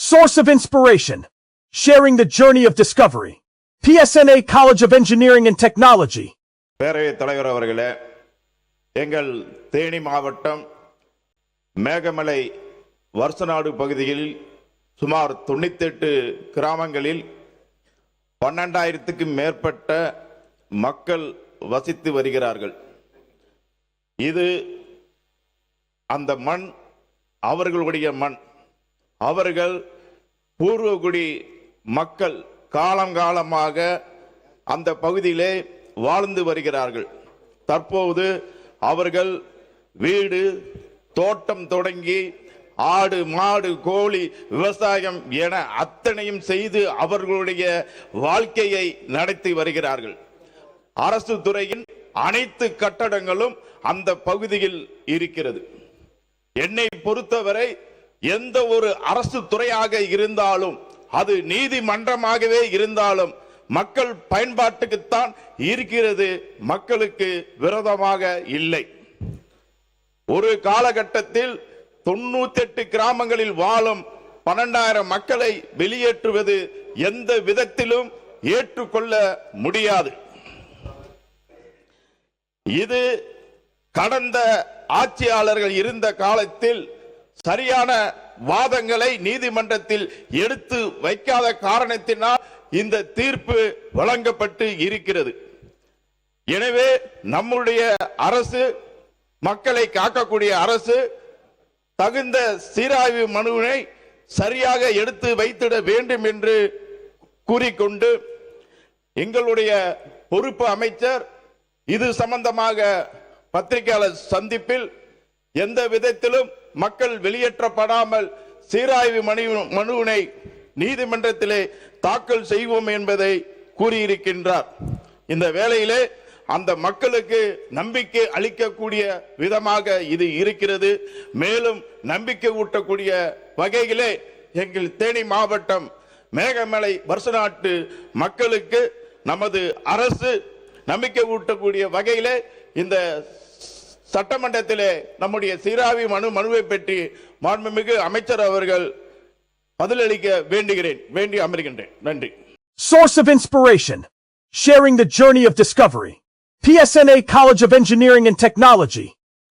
Source of inspiration. Sharing the journey of discovery. PSNA College of Engineering and Technology. பேரவைத் தலைவர் அவர்களே, எங்கள் தேனி மாவட்டம் மேகமலை வருசநாடு பகுதியில் சுமார் 98 கிராமங்களில் 12,000க்கும் மேற்பட்ட மக்கள் வசித்து வருகிறார்கள். இது அந்த மண் அவர்களுடைய மண். அவர்கள் பூர்வகுடி மக்கள் காலங்காலமாக அந்த பகுதியிலே வாழ்ந்து வருகிறார்கள். தற்போது அவர்கள் வீடு தோட்டம் தொடங்கி ஆடு மாடு கோழி விவசாயம் என அத்தனையும் செய்து அவர்களுடைய வாழ்க்கையை நடத்தி வருகிறார்கள். அரசு துறையின் அனைத்து கட்டடங்களும் அந்த பகுதியில் இருக்கிறது. என்னை பொறுத்தவரை எந்த ஒரு அரசு துறையாக இருந்தாலும் அது நீதிமன்றமாகவே இருந்தாலும் மக்கள் பயன்பாட்டுக்குத்தான் இருக்கிறது, மக்களுக்கு விரோதமாக இல்லை. ஒரு காலகட்டத்தில் 98 கிராமங்களில் வாழும் 12,000 மக்களை வெளியேற்றுவது எந்த விதத்திலும் ஏற்றுக்கொள்ள முடியாது. இது கடந்த ஆட்சியாளர்கள் இருந்த காலத்தில் சரியான வாதங்களை நீதிமன்றத்தில் எடுத்து வைக்காத காரணத்தினால் இந்த தீர்ப்பு வழங்கப்பட்டு இருக்கிறது. எனவே நம்முடைய அரசு, மக்களை காக்கக்கூடிய அரசு, தகுந்த சீராய்வு மனுவினை சரியாக எடுத்து வைத்திட வேண்டும் என்று கூறிக்கொண்டு, எங்களுடைய பொறுப்பு அமைச்சர் இது சம்பந்தமாக பத்திரிகையாளர் சந்திப்பில் எந்த விதத்திலும் மக்கள் வெளியேற்றப்படாமல் சீராய்வு மனுவினை நீதிமன்றத்திலே தாக்கல் செய்வோம் என்பதை கூறியிருக்கின்றார். இந்த வேளையிலே அந்த மக்களுக்கு நம்பிக்கை அளிக்கக்கூடிய விதமாக இது இருக்கிறது. மேலும் நம்பிக்கை ஊட்டக்கூடிய வகையிலே எங்கள் தேனி மாவட்டம் மேகமலை வருசநாட்டு மக்களுக்கு நமது அரசு நம்பிக்கை ஊட்டக்கூடிய வகையிலே இந்த சட்டமன்றத்திலே நம்முடைய சீராய்வு மனுவை பற்றி மாண்புமிகு அமைச்சர் அவர்கள் பதிலளிக்க வேண்டி அமர்கின்றேன். நன்றி. Source of inspiration. Sharing the journey of discovery. PSNA College of Engineering and Technology.